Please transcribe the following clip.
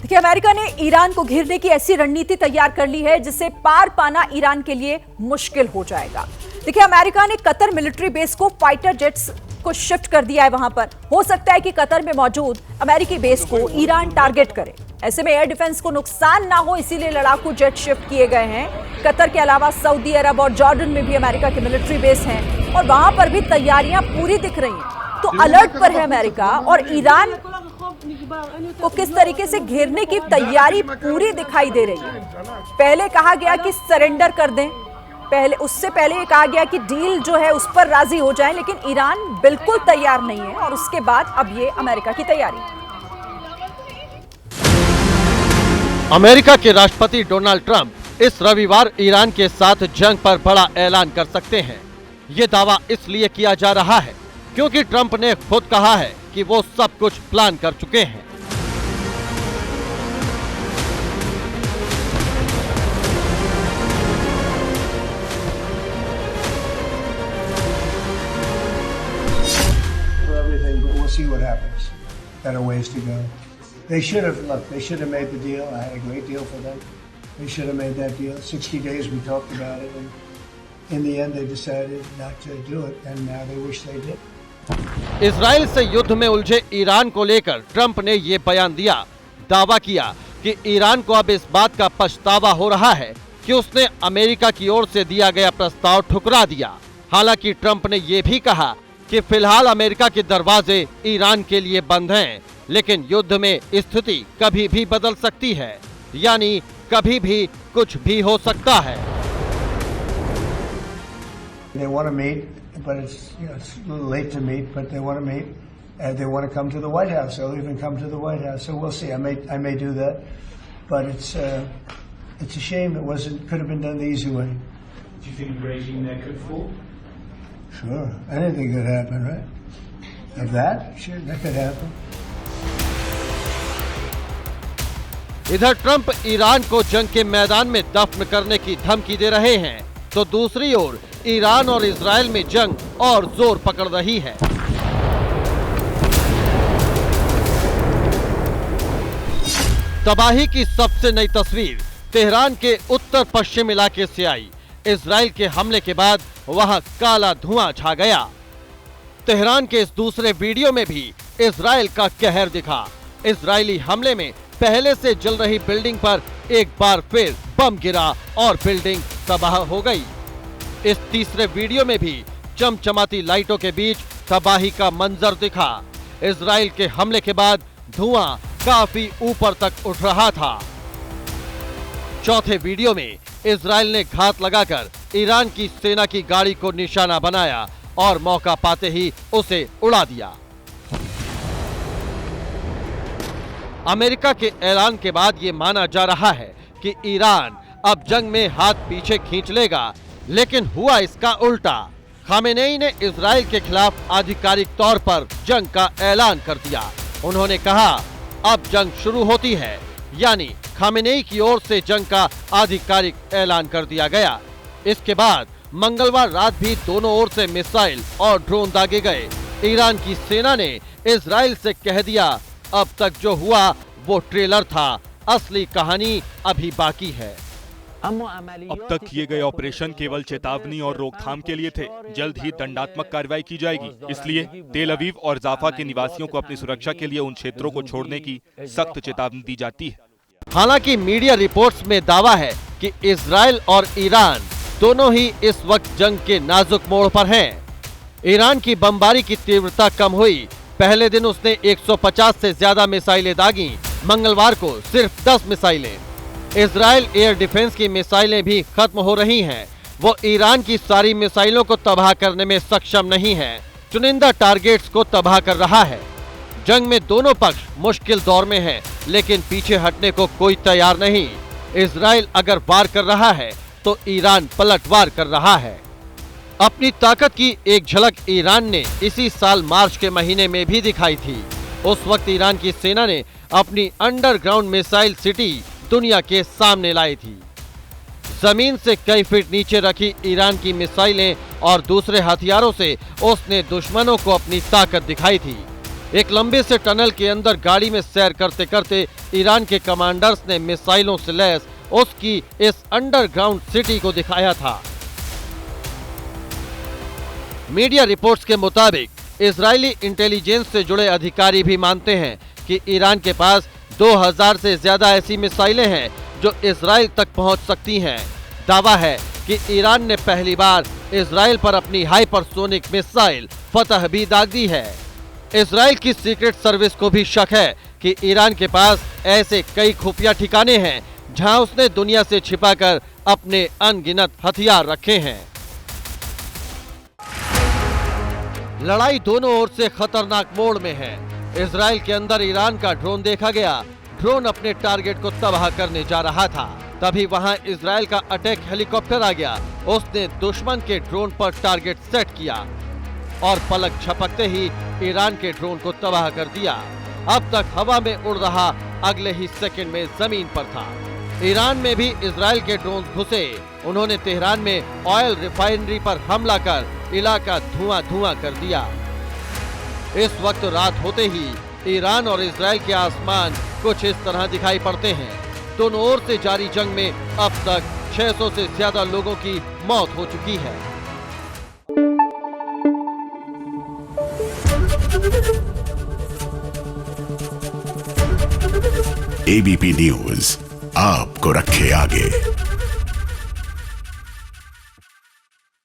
देखिए, अमेरिका ने ईरान को घेरने की ऐसी रणनीति तैयार कर ली है जिससे पार पाना ईरान के लिए मुश्किल हो जाएगा। देखिए, अमेरिका ने कतर मिलिट्री बेस को फाइटर जेट्स को शिफ्ट कर दिया है वहां पर। हो सकता है कि कतर में मौजूद अमेरिकी बेस को ईरान टारगेट करे। ऐसे में एयर डिफेंस को नुकसान ना हो, इसीलिए लड़ाकू जेट शिफ्ट किए गए हैं। कतर के अलावा सऊदी अरब और जॉर्डन में भी अमेरिका के मिलिट्री बेस हैं और वहां पर भी तैयारियां पूरी दिख रही हैं। तो अलर्ट पर है अमेरिका, और ईरान को किस तरीके से घेरने की तैयारी पूरी दिखाई दे रही है। पहले कहा गया कि सरेंडर कर दें, उससे पहले ये कहा गया कि डील जो है उस पर राजी हो जाएं, लेकिन ईरान बिल्कुल तैयार नहीं है। और उसके बाद अब ये अमेरिका की तैयारी। अमेरिका के राष्ट्रपति डोनाल्ड ट्रंप इस रविवार ईरान के साथ जंग पर बड़ा ऐलान कर सकते हैं। ये दावा इसलिए किया जा रहा है क्योंकि ट्रंप ने खुद कहा है कि वो सब कुछ प्लान कर चुके हैं। See what happens. Got a ways to go. They should have made the deal. I had a great deal for them. They should have made that deal. 60 days we talked about it, and in the end they decided not to do it, and now they wish they did. Israel से युद्ध में उलझे Iran को लेकर Trump ने ये बयान दिया। दावा किया कि ईरान को अब इस बात का पछतावा हो रहा है कि उसने अमेरिका की ओर से दिया गया प्रस्ताव ठुकरा दिया। हालांकि ट्रंप ने ये भी कहा कि फिलहाल अमेरिका के दरवाजे ईरान के लिए बंद हैं, लेकिन युद्ध में स्थिति कभी भी बदल सकती है, यानी कभी भी कुछ भी हो सकता है। They want to meet, but it's it's a little late to meet, but they want to meet, and they want to come to the White House. They'll even come to the White House. So we'll see. I may do that, but it's a shame it could have been done the easy way. Do you think the regime there could fall? Sure, anything could happen, right? Of that, sure, that could happen. इधर Trump Iran को जंग के मैदान में दफन करने की धमकी दे रहे हैं, तो दूसरी ओर ईरान और इजराइल में जंग और जोर पकड़ रही है। तबाही की सबसे नई तस्वीर तेहरान के उत्तर पश्चिम इलाके से आई। इजराइल के हमले के बाद वहां काला धुआं छा गया। तेहरान के इस दूसरे वीडियो में भी इजराइल का कहर दिखा। इजरायली हमले में पहले से जल रही बिल्डिंग पर एक बार फिर बम गिरा और बिल्डिंग तबाह हो गई। इस तीसरे वीडियो में भी चमचमाती लाइटों के बीच तबाही का मंजर दिखा। इजराइल के हमले के बाद धुआं काफी ऊपर तक उठ रहा था। चौथे वीडियो में इजराइल ने घात लगाकर ईरान की सेना की गाड़ी को निशाना बनाया और मौका पाते ही उसे उड़ा दिया। अमेरिका के ऐलान के बाद ये माना जा रहा है कि ईरान अब जंग में हाथ पीछे खींच लेगा, लेकिन हुआ इसका उल्टा। खामेनेई ने इजराइल के खिलाफ आधिकारिक तौर पर जंग का ऐलान कर दिया। उन्होंने कहा अब जंग शुरू होती है, यानी खामेनेई की ओर से जंग का आधिकारिक ऐलान कर दिया गया। इसके बाद मंगलवार रात भी दोनों ओर से मिसाइल और ड्रोन दागे गए। ईरान की सेना ने इजराइल से कह दिया अब तक जो हुआ वो ट्रेलर था, असली कहानी अभी बाकी है। अब तक किए गए ऑपरेशन केवल चेतावनी और रोकथाम के लिए थे। जल्द ही दंडात्मक कार्रवाई की जाएगी, इसलिए तेल अवीव और जाफा के निवासियों को अपनी सुरक्षा के लिए उन क्षेत्रों को छोड़ने की सख्त चेतावनी दी जाती है। हालांकि मीडिया रिपोर्ट्स में दावा है कि इजराइल और ईरान दोनों ही इस वक्त जंग के नाजुक मोड़ पर हैं। ईरान की बमबारी की तीव्रता कम हुई। पहले दिन उसने 150 से ज्यादा मिसाइलें दागी। मंगलवार को सिर्फ 10 मिसाइलें। इजराइल एयर डिफेंस की मिसाइलें भी खत्म हो रही हैं। वो ईरान की सारी मिसाइलों को तबाह करने में सक्षम नहीं है, चुनिंदा टारगेट्स को तबाह कर रहा है। जंग में दोनों पक्ष मुश्किल दौर में हैं, लेकिन पीछे हटने को कोई तैयार नहीं। इजराइल अगर वार कर रहा है तो ईरान पलटवार कर रहा है। अपनी ताकत की एक झलक ईरान ने इसी साल मार्च के महीने में भी दिखाई थी। उस वक्त ईरान की सेना ने अपनी अंडरग्राउंड मिसाइल सिटी दुनिया के सामने लाई थी। जमीन से कई फीट नीचे रखी ईरान की मिसाइलें और दूसरे हथियारों से उसने दुश्मनों को अपनी ताकत दिखाई थी। एक लंबे से टनल के अंदर गाड़ी में सैर करते करते ईरान के कमांडर्स ने मिसाइलों से लैस उसकी इस अंडरग्राउंड सिटी को दिखाया था। मीडिया रिपोर्ट्स के मुताबिक इजरायली इंटेलिजेंस से जुड़े अधिकारी भी मानते हैं कि ईरान के पास 2000 से ज्यादा ऐसी मिसाइलें हैं जो इजराइल तक पहुंच सकती हैं। दावा है कि ईरान ने पहली बार इजराइल पर अपनी हाइपरसोनिक मिसाइल फतह भी दाग दी है। इजराइल की सीक्रेट सर्विस को भी शक है कि ईरान के पास ऐसे कई खुफिया ठिकाने हैं जहां उसने दुनिया से छिपाकर अपने अनगिनत हथियार रखे हैं। लड़ाई दोनों ओर से खतरनाक मोड़ में है। इजराइल के अंदर ईरान का ड्रोन देखा गया। ड्रोन अपने टारगेट को तबाह करने जा रहा था, तभी वहां इजराइल का अटैक हेलीकॉप्टर आ गया। उसने दुश्मन के ड्रोन पर टारगेट सेट किया और पलक झपकते ही ईरान के ड्रोन को तबाह कर दिया। अब तक हवा में उड़ रहा, अगले ही सेकंड में जमीन पर था। ईरान में भी इजराइल के ड्रोन घुसे। उन्होंने तेहरान में ऑयल रिफाइनरी पर हमला कर इलाका धुआं धुआं कर दिया। इस वक्त रात होते ही ईरान और इजराइल के आसमान कुछ इस तरह दिखाई पड़ते हैं। दोनों ओर से जारी जंग में अब तक 600 से ज्यादा लोगों की मौत हो चुकी है। एबीपी न्यूज आपको रखे आगे।